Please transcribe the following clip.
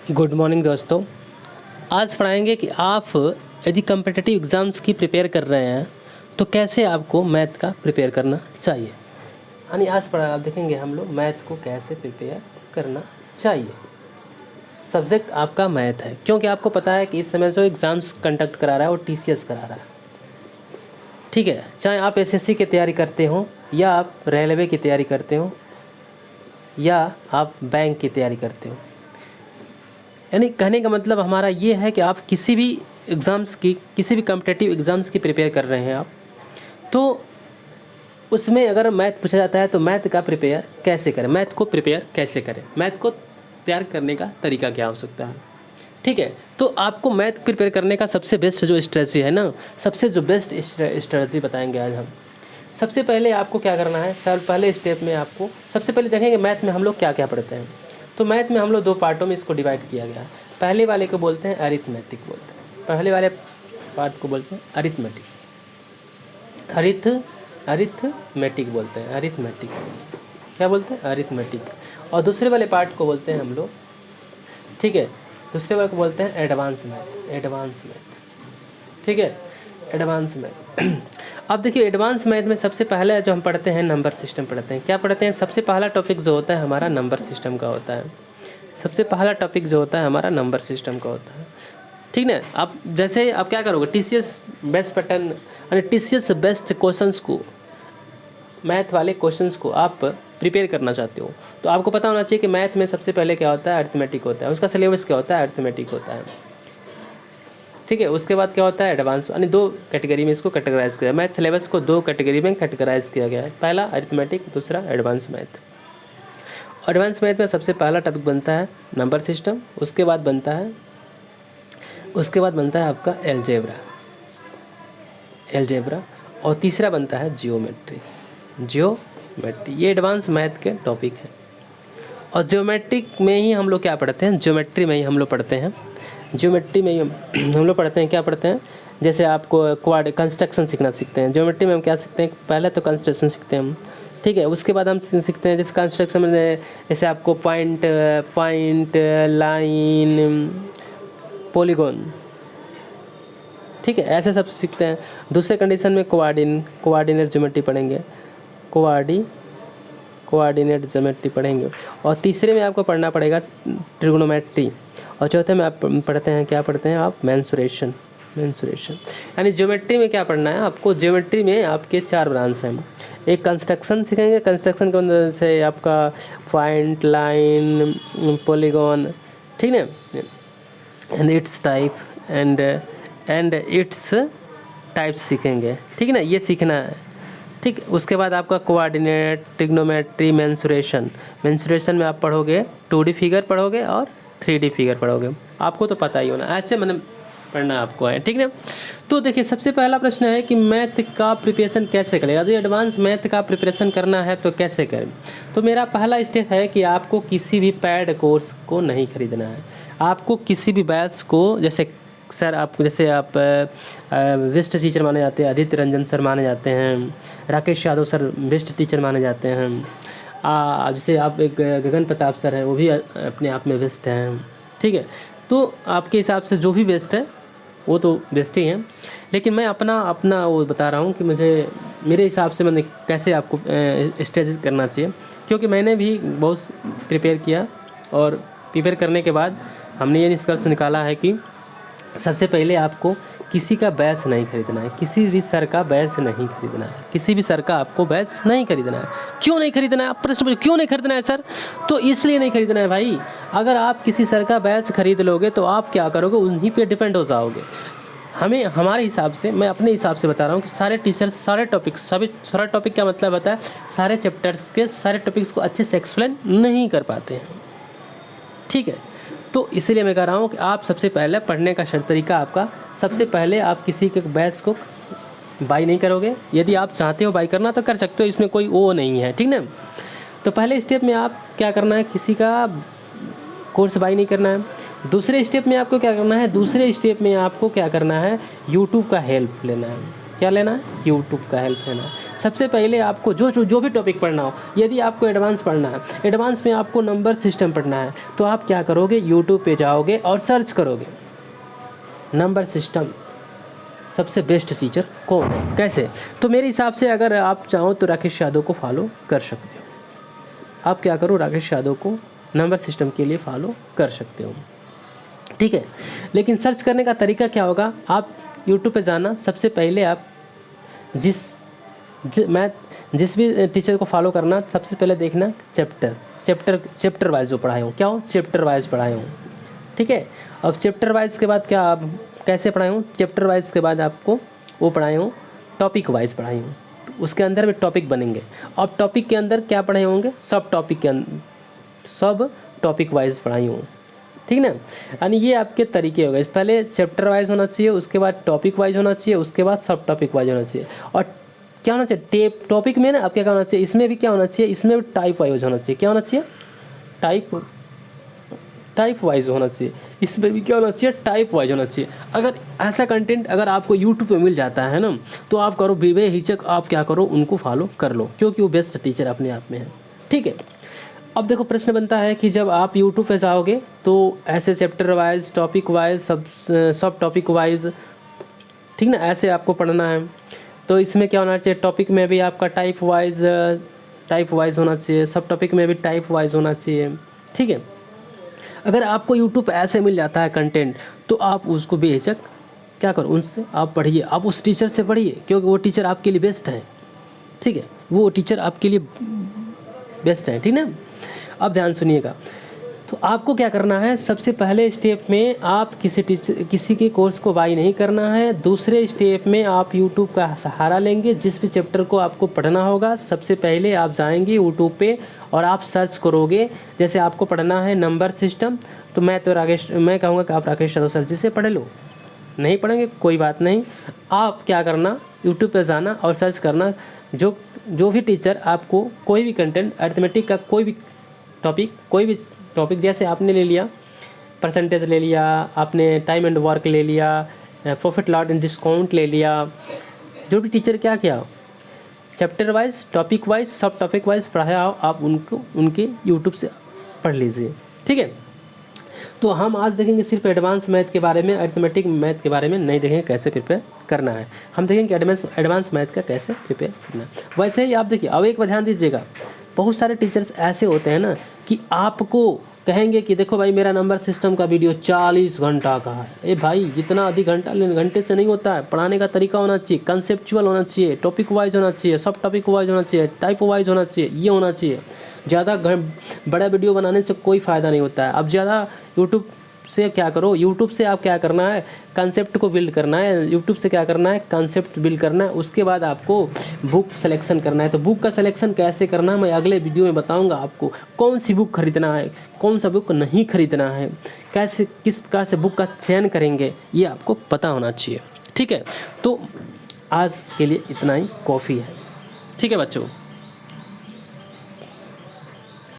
Good morning दोस्तों। आज पढ़ाएंगे कि आप यदि कम्पिटिटिव एग्ज़ाम्स की प्रिपेयर कर रहे हैं तो कैसे आपको मैथ का प्रिपेयर करना चाहिए। यानी आज आप देखेंगे हम लोग मैथ को कैसे प्रिपेयर करना चाहिए। सब्जेक्ट आपका मैथ है, क्योंकि आपको पता है कि इस समय जो एग्ज़ाम्स कंडक्ट करा रहा है वो टीसीएस करा रहा है। ठीक है, चाहे आप एसएससी की तैयारी करते हो या आप रेलवे की तैयारी करते हो या आप बैंक की तैयारी करते हो। यानी कहने का मतलब हमारा ये है कि आप किसी भी एग्ज़ाम्स की, किसी भी कॉम्पिटिटिव एग्ज़ाम्स की प्रिपेयर कर रहे हैं आप, तो उसमें अगर मैथ पूछा जाता है तो मैथ का प्रिपेयर कैसे करें, मैथ को प्रिपेयर कैसे करें, मैथ को तैयार करने का तरीका क्या हो सकता है। ठीक है, तो आपको मैथ प्रिपेयर करने का सबसे बेस्ट जो स्ट्रेटजी है ना, सबसे जो बेस्ट स्ट्रेटजी बताएंगे आज हम। सबसे पहले आपको क्या करना है, पहले स्टेप में आपको सबसे पहले देखेंगे मैथ में हम लोग क्या क्या पढ़ते हैं। तो मैथ में हम लोग दो पार्टों में इसको डिवाइड किया गया है। पहले वाले को बोलते हैं अरिथमेटिक बोलते हैं, पहले वाले पार्ट को बोलते हैं अरिथमेटिक, अरिथमेटिक बोलते हैं, अरिथमेटिक क्या बोलते हैं, अरिथमेटिक। और दूसरे वाले पार्ट को बोलते हैं हम लोग, ठीक है, दूसरे वाले को बोलते हैं एडवांस मैथ, एडवांस मैथ। ठीक है, एडवांस मैथ। अब देखिए एडवांस मैथ में सबसे पहले जो हम पढ़ते हैं नंबर सिस्टम पढ़ते हैं। क्या पढ़ते हैं, सबसे पहला टॉपिक जो होता है हमारा नंबर सिस्टम का होता है। सबसे पहला टॉपिक जो होता है हमारा नंबर सिस्टम का होता है। ठीक ना, आप जैसे आप क्या करोगे, टीसीएस बेस्ट पैटर्न यानी टीसीएस बेस्ट क्वेश्चंस को, मैथ वाले क्वेश्चंस को आप प्रिपेयर करना चाहते हो तो आपको पता होना चाहिए कि मैथ में सबसे पहले क्या होता है, अरिथमेटिक होता है। उसका सिलेबस क्या होता है, अरिथमेटिक होता है। ठीक है, उसके बाद क्या होता है एडवांस, यानी दो कैटेगरी में इसको कैटेगराइज किया। मैथ सिलेबस को दो कैटेगरी में कैटेगराइज किया गया है, पहला अरिथमेटिक, दूसरा एडवांस मैथ। एडवांस मैथ में सबसे पहला टॉपिक बनता है नंबर सिस्टम, उसके बाद बनता है आपका एलजेब्रा, और तीसरा बनता है जियोमेट्री। ये एडवांस मैथ के टॉपिक हैं। और ज्योमेट्रिक में ही हम लोग क्या पढ़ते हैं, ज्योमेट्री में ही हम लोग पढ़ते हैं, ज्योमेट्री में ही हम लोग पढ़ते हैं, क्या पढ़ते हैं, जैसे आपको क्वाड कंस्ट्रक्शन सीखते हैं। ज्योमेट्री में हम क्या सीखते हैं, पहले तो कंस्ट्रक्शन सीखते हैं हम, ठीक है, उसके बाद हम सीखते हैं जैसे कंस्ट्रक्शन में जैसे आपको पॉइंट, लाइन, पॉलीगॉन, ठीक है, ऐसे सब सीखते हैं। दूसरे कंडीशन में कोऑर्डिनेट ज्योमेट्री पढ़ेंगे, कोऑर्डिनेट ज्योमेट्री पढ़ेंगे। और तीसरे में आपको पढ़ना पड़ेगा ट्रिग्नोमेट्री, और चौथे में आप पढ़ते हैं, क्या पढ़ते हैं आप, मेंसुरेशन। यानी ज्योमेट्री में क्या पढ़ना है आपको, ज्योमेट्री में आपके चार ब्रांच हैं। एक कंस्ट्रक्शन सीखेंगे, कंस्ट्रक्शन के अंदर से आपका पॉइंट, लाइन, पॉलीगॉन, ठीक है, and it's type and its types सीखेंगे, ठीक है ना, ये सीखना है। ठीक, उसके बाद आपका कोऑर्डिनेट, ट्रिग्नोमेट्री, मेंसुरेशन में आप पढ़ोगे 2D फिगर पढ़ोगे और 3D फिगर पढ़ोगे, आपको तो पता ही होना, ऐसे मैंने पढ़ना आपको है, ठीक है। तो देखिए सबसे पहला प्रश्न है कि मैथ का प्रिपरेशन कैसे करें, यदि एडवांस मैथ का प्रिपरेशन करना है तो कैसे करें। तो मेरा पहला स्टेप है कि आपको किसी भी पैड कोर्स को नहीं खरीदना है। आपको किसी भी बैच को, जैसे आप बेस्ट टीचर माने जाते हैं, आदित्य रंजन सर माने जाते हैं, Rakesh Yadav sir best teacher माने जाते हैं, जैसे आप एक गगन प्रताप सर हैं, वो भी अपने आप में बेस्ट हैं, ठीक है। तो आपके हिसाब से जो भी बेस्ट है वो तो बेस्ट ही हैं, लेकिन मैं अपना वो बता रहा हूँ कि मेरे हिसाब से मैंने कैसे आपको स्टेज करना चाहिए, क्योंकि मैंने भी बहुत प्रिपेयर किया और प्रिपेयर करने के बाद हमने ये निष्कर्ष निकाला है कि सबसे पहले आपको किसी का बैच नहीं खरीदना है, किसी भी सर का बैच नहीं खरीदना है, किसी भी सर का आपको बैच नहीं खरीदना है। क्यों नहीं खरीदना है, आप प्रश्न क्यों नहीं खरीदना है सर, तो इसलिए नहीं खरीदना है भाई, अगर आप किसी सर का बैच खरीद लोगे तो आप क्या करोगे, उन्हीं पे डिपेंड हो जाओगे। हमारे हिसाब से, मैं अपने हिसाब से बता रहा हूँ कि सारे टीचर्स सारा टॉपिक क्या मतलब होता है, सारे चैप्टर्स के सारे टॉपिक्स को अच्छे से एक्सप्लेन नहीं कर पाते हैं, ठीक है। तो इसलिए मैं कह रहा हूँ कि आप सबसे पहले पढ़ने का तरीका आपका, सबसे पहले आप किसी के बैच को बाई नहीं करोगे। यदि आप चाहते हो बाई करना तो कर सकते हो, इसमें कोई वो नहीं है, ठीक ना। तो पहले स्टेप में आप क्या करना है, किसी का कोर्स बाई नहीं करना है। दूसरे स्टेप में आपको क्या करना है, दूसरे स्टेप में आपको क्या करना है, यूट्यूब का हेल्प लेना है। क्या लेना है, यूट्यूब का हेल्प लेना है। सबसे पहले आपको जो भी टॉपिक पढ़ना हो, यदि आपको एडवांस पढ़ना है, एडवांस में आपको नंबर सिस्टम पढ़ना है, तो आप क्या करोगे, यूट्यूब पे जाओगे और सर्च करोगे नंबर सिस्टम सबसे बेस्ट टीचर कौन है, कैसे। तो मेरे हिसाब से अगर आप चाहो तो राकेश यादव को फॉलो कर सकते हो। आप क्या करो, राकेश यादव को नंबर सिस्टम के लिए फॉलो कर सकते हो, ठीक है। लेकिन सर्च करने का तरीका क्या होगा, आप यूट्यूब पे जाना, सबसे पहले आप जिस भी टीचर को फॉलो करना, सबसे पहले देखना चैप्टर वाइज जो पढ़ाए हूँ, क्या हो, चैप्टर वाइज पढ़ाए हूँ, ठीक है। अब चैप्टर वाइज के बाद क्या, कैसे पढ़ाए हूँ, चैप्टर वाइज के बाद आपको वो पढ़ाए हूँ, टॉपिक वाइज पढ़ाई हूँ, उसके अंदर भी टॉपिक बनेंगे। अब टॉपिक के अंदर क्या पढ़े होंगे, सब टॉपिक वाइज पढ़ाई हूँ, ठीक ना। यानी ये आपके तरीके हो गए, पहले चैप्टर वाइज होना चाहिए, उसके बाद टॉपिक वाइज होना चाहिए, उसके बाद सब टॉपिक वाइज होना चाहिए। और क्या होना चाहिए, टॉपिक में ना आप क्या होना चाहिए, इसमें भी क्या होना चाहिए, इसमें भी टाइप वाइज होना चाहिए, क्या होना चाहिए, टाइप वाइज होना चाहिए, इसमें भी क्या होना चाहिए, टाइप वाइज होना चाहिए। अगर ऐसा कंटेंट अगर आपको यूट्यूब पे मिल जाता है ना, तो आप करो बेहिचक, आप क्या करो, उनको फॉलो कर लो, क्योंकि वो बेस्ट टीचर अपने आप में है, ठीक है। अब देखो प्रश्न बनता है कि जब आप यूट्यूब पे जाओगे तो ऐसे चैप्टर वाइज, टॉपिक वाइज, सब टॉपिक वाइज, ठीक ना, ऐसे आपको पढ़ना है। तो इसमें क्या होना चाहिए, टॉपिक में भी आपका टाइप वाइज होना चाहिए, सब टॉपिक में भी टाइप वाइज होना चाहिए, ठीक है। अगर आपको यूट्यूब पे ऐसे मिल जाता है कंटेंट, तो आप उसको बेहिचक क्या करो, उनसे आप पढ़िए, आप उस टीचर से पढ़िए, क्योंकि वो टीचर आपके लिए बेस्ट है, ठीक है, वो टीचर आपके लिए बेस्ट है, ठीक ना। अब ध्यान सुनिएगा, तो आपको क्या करना है, सबसे पहले स्टेप में आप किसी के कोर्स को बाय नहीं करना है। दूसरे स्टेप में आप यूट्यूब का सहारा लेंगे, जिस भी चैप्टर को आपको पढ़ना होगा, सबसे पहले आप जाएंगे यूट्यूब पे और आप सर्च करोगे। जैसे आपको पढ़ना है नंबर सिस्टम, तो मैं कहूँगा कि आप राकेश यादव सर जी से पढ़ लो। नहीं पढ़ेंगे कोई बात नहीं, आप क्या करना, यूट्यूब पर जाना और सर्च करना, जो भी टीचर आपको कोई भी कंटेंट, अरिथमेटिक का कोई भी टॉपिक, जैसे आपने ले लिया परसेंटेज, ले लिया आपने टाइम एंड वर्क, ले लिया प्रॉफिट लॉस एंड डिस्काउंट, ले लिया, जो भी टीचर क्या किया, चैप्टर वाइज, टॉपिक वाइज, सब टॉपिक वाइज पढ़ाया हो, आप उनके यूट्यूब से पढ़ लीजिए, ठीक है। तो हम आज देखेंगे सिर्फ एडवांस मैथ के बारे में, अरिथमेटिक मैथ के बारे में नहीं देखेंगे कैसे प्रिपेयर करना है, हम देखेंगे एडवांस मैथ का कैसे प्रिपेयर करना है। वैसे ही आप देखिए, अब एक बार ध्यान दीजिएगा, बहुत सारे टीचर्स ऐसे होते हैं ना कि आपको कहेंगे कि देखो भाई मेरा नंबर सिस्टम का वीडियो 40 घंटा का है। ए भाई इतना अधिक घंटे से नहीं होता है, पढ़ाने का तरीका होना चाहिए, कंसेप्चुअल होना चाहिए, टॉपिक वाइज होना चाहिए, सब टॉपिक वाइज होना चाहिए, टाइप वाइज होना चाहिए, ये होना चाहिए। ज़्यादा बड़ा वीडियो बनाने से कोई फ़ायदा नहीं होता है। अब ज़्यादा यूट्यूब से क्या करो, यूट्यूब से आप क्या करना है, कंसेप्ट को बिल्ड करना है, यूट्यूब से क्या करना है, कंसेप्ट बिल्ड करना है। उसके बाद आपको बुक सिलेक्शन करना है। तो बुक का सिलेक्शन कैसे करना है मैं अगले वीडियो में बताऊंगा आपको, कौन सी बुक खरीदना है, कौन सा बुक नहीं खरीदना है, कैसे किस प्रकार से बुक का चयन करेंगे, ये आपको पता होना चाहिए, ठीक है। तो आज के लिए इतना ही कॉफ़ी है, ठीक है बच्चों।